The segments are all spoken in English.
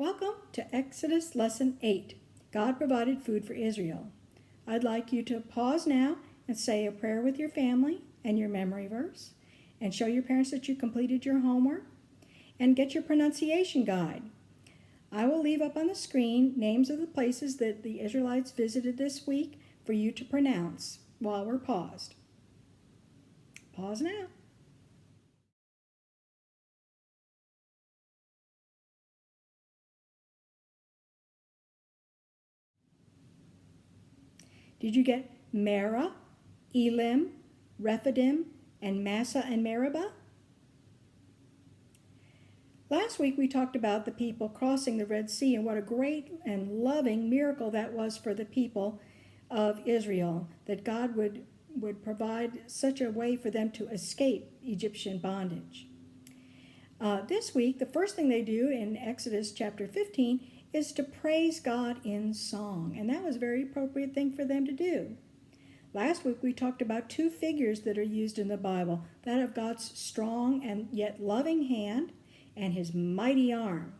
Welcome to Exodus Lesson 8. God provided food for Israel. I'd like you to pause now and say a prayer with your family and your memory verse, and show your parents that you completed your homework, and get your pronunciation guide. I will leave up on the screen names of the places that the Israelites visited this week for you to pronounce while we're paused. Pause now. Did you get Merah, Elim, Rephidim, and Massa and Meribah? Last week we talked about the people crossing the Red Sea and what a great and loving miracle that was for the people of Israel, that God would provide such a way for them to escape Egyptian bondage. This week, the first thing they do in Exodus chapter 15 is to praise God in song, and that was a very appropriate thing for them to do. Last week we talked about two figures that are used in the Bible, that of God's strong and yet loving hand and his mighty arm.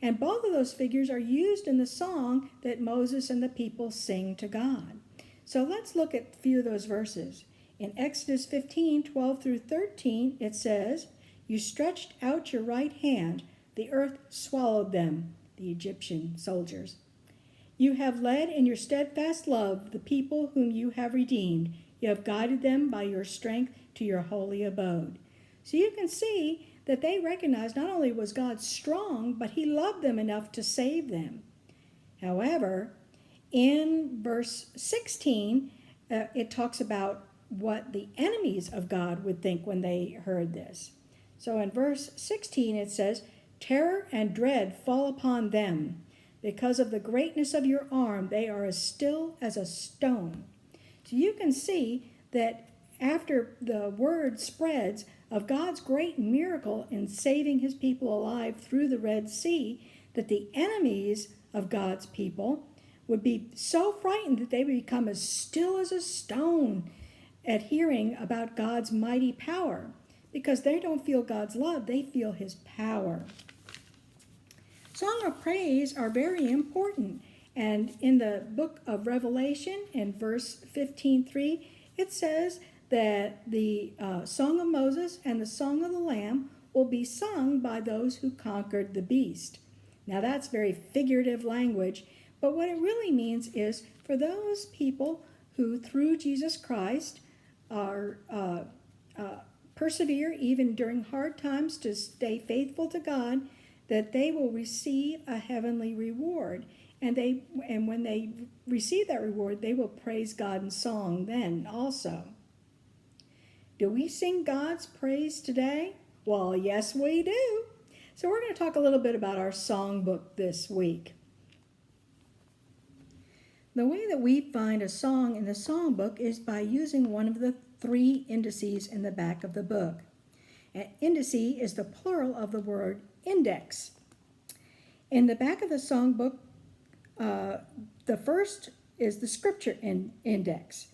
And both of those figures are used in the song that Moses and the people sing to God. So let's look at a few of those verses. In Exodus 15, 12 through 13, it says, "You stretched out your right hand, the earth swallowed them," the Egyptian soldiers. "You have led in your steadfast love the people whom you have redeemed. You have guided them by your strength to your holy abode." So you can see that they recognized not only was God strong, but he loved them enough to save them. However, in verse 16, it talks about what the enemies of God would think when they heard this. So in verse 16 it says, "Terror and dread fall upon them. Because of the greatness of your arm, they are as still as a stone." So you can see that after the word spreads of God's great miracle in saving his people alive through the Red Sea, that the enemies of God's people would be so frightened that they would become as still as a stone at hearing about God's mighty power, because they don't feel God's love, they feel his power. Song of praise are very important, and in the book of Revelation, in verse 15:3, it says that the Song of Moses and the Song of the Lamb will be sung by those who conquered the beast. Now that's very figurative language, but what it really means is for those people who through Jesus Christ are persevere even during hard times to stay faithful to God, that they will receive a heavenly reward. And when they receive that reward, they will praise God in song then also. Do we sing God's praise today? Well, yes, we do. So we're going to talk a little bit about our songbook this week. The way that we find a song in the songbook is by using one of the three indices in the back of the book. An indice is the plural of the word index. In the back of the songbook, the first is the scripture index.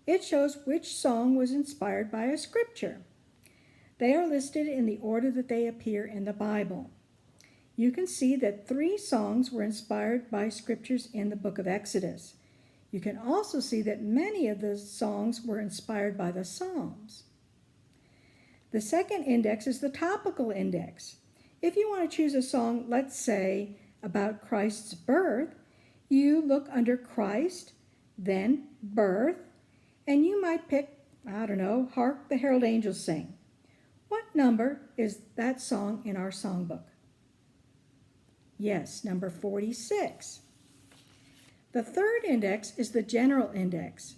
It shows which song was inspired by a scripture. They are listed in the order that they appear in the Bible. You can see that 3 songs were inspired by scriptures in the book of Exodus. You can also see that many of the songs were inspired by the Psalms. The second index is the topical index. If you want to choose a song, let's say, about Christ's birth, you look under Christ, then birth, and you might pick, Hark the Herald Angels Sing. What number is that song in our songbook? Yes, number 46. The third index is the general index.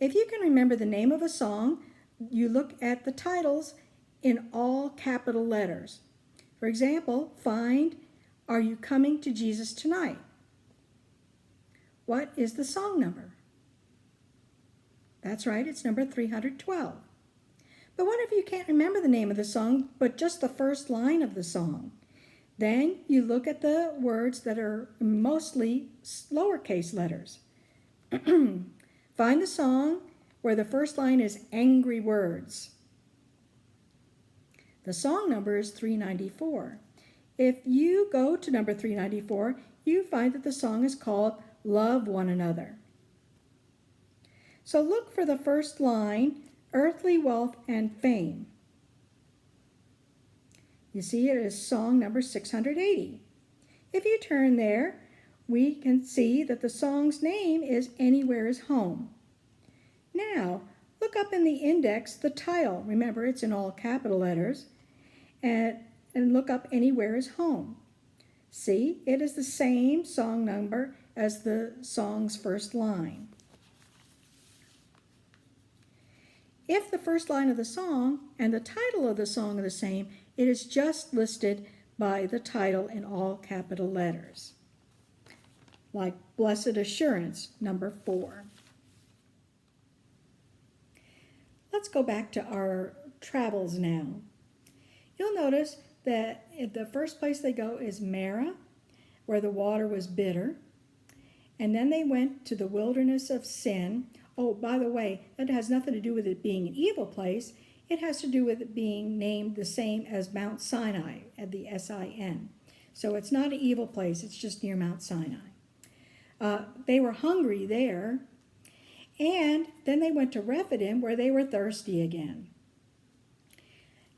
If you can remember the name of a song, you look at the titles in all capital letters. For example, find "Are You Coming to Jesus Tonight?" What is the song number? That's right, it's number 312. But what if you can't remember the name of the song, but just the first line of the song? Then you look at the words that are mostly lowercase letters. Find the song where the first line is angry words. The song number is 394. If you go to number 394, you find that the song is called Love One Another. So look for the first line, earthly wealth and fame. You see it is song number 680. If you turn there, we can see that the song's name is Anywhere is Home. Now, look up in the index the title. Remember, it's in all capital letters. And look up Anywhere is Home. See, it is the same song number as the song's first line. If the first line of the song and the title of the song are the same, it is just listed by the title in all capital letters. Like Blessed Assurance, number 4. Let's go back to our travels now. You'll notice that the first place they go is Marah, where the water was bitter. And then they went to the wilderness of Sin. Oh, by the way, that has nothing to do with it being an evil place. It has to do with it being named the same as Mount Sinai, at the S-I-N. So it's not an evil place, it's just near Mount Sinai. They were hungry there, and then they went to Rephidim, where they were thirsty again.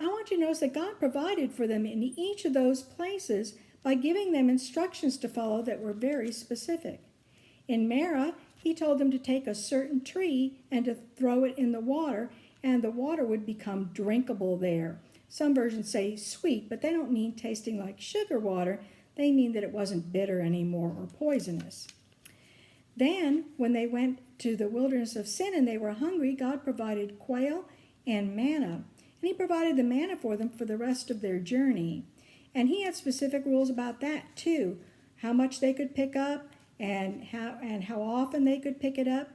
I want you to notice that God provided for them in each of those places by giving them instructions to follow that were very specific. In Marah, he told them to take a certain tree and to throw it in the water, and the water would become drinkable there. Some versions say sweet, but they don't mean tasting like sugar water. They mean that it wasn't bitter anymore or poisonous. Then, when they went to the wilderness of Sin and they were hungry, God provided quail and manna. And he provided the manna for them for the rest of their journey. And he had specific rules about that too. How much they could pick up and how often they could pick it up.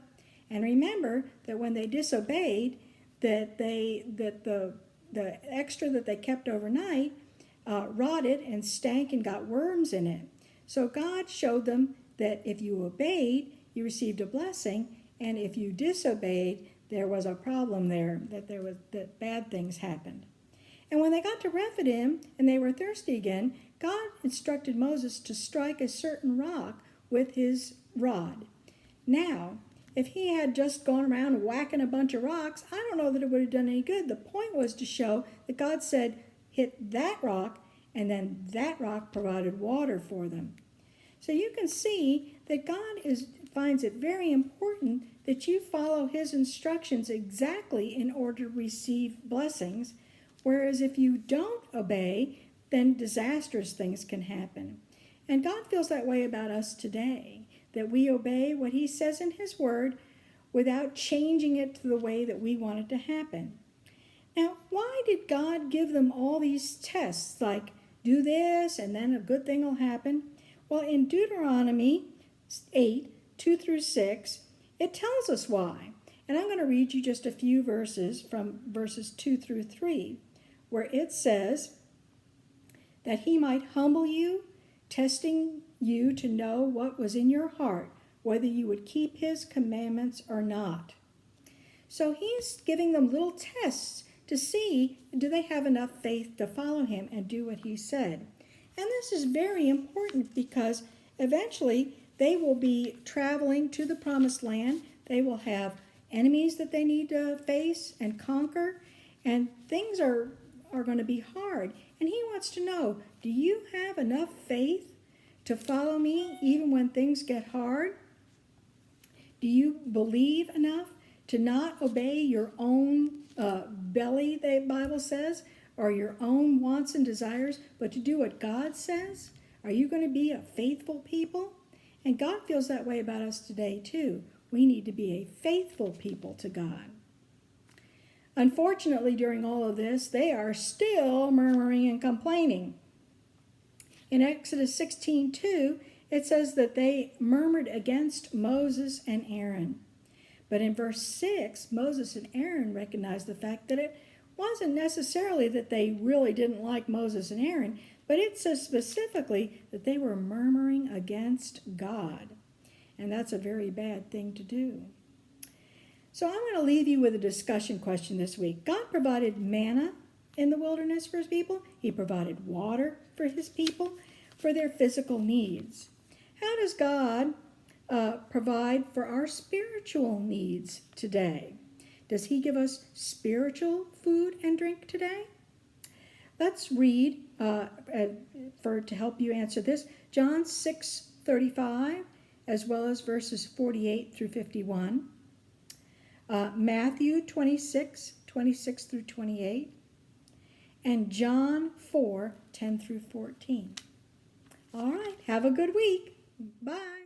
And remember that when they disobeyed, that the extra that they kept overnight rotted and stank and got worms in it. So God showed them that if you obeyed, you received a blessing, and if you disobeyed, there was a problem there, that bad things happened. And when they got to Rephidim and they were thirsty again, God instructed Moses to strike a certain rock with his rod. Now, if he had just gone around whacking a bunch of rocks, I don't know that it would have done any good. The point was to show that God said, hit that rock, and then that rock provided water for them. So you can see that God finds it very important that you follow his instructions exactly in order to receive blessings, whereas if you don't obey, then disastrous things can happen. And God feels that way about us today, that we obey what he says in his word without changing it to the way that we want it to happen. Now, why did God give them all these tests, like do this and then a good thing will happen? Well, in Deuteronomy 8, 2 through 6, it tells us why. And I'm going to read you just a few verses from verses 2 through 3, where it says that he might humble you, testing you to know what was in your heart, whether you would keep his commandments or not. So he's giving them little tests to see, do they have enough faith to follow him and do what he said. And this is very important because eventually they will be traveling to the promised land. They will have enemies that they need to face and conquer, and things are going to be hard. And he wants to know, do you have enough faith to follow me even when things get hard? Do you believe enough to not obey your own belly, the Bible says, or your own wants and desires, but to do what God says? Are you going to be a faithful people? And God feels that way about us today too. We need to be a faithful people to God. Unfortunately, during all of this, they are still murmuring and complaining. In Exodus 16:2, it says that they murmured against Moses and Aaron. But in verse 6, Moses and Aaron recognized the fact that it wasn't necessarily that they really didn't like Moses and Aaron, but it says specifically that they were murmuring against God. And that's a very bad thing to do. So I'm going to leave you with a discussion question this week. God provided manna in the wilderness for his people? He provided water for his people for their physical needs. How does God provide for our spiritual needs today? Does he give us spiritual food and drink today? Let's read, to help you answer this, John 6:35, as well as verses 48 through 51. Matthew 26 through 28. And John 4:10 through 14. All right, have a good week. Bye.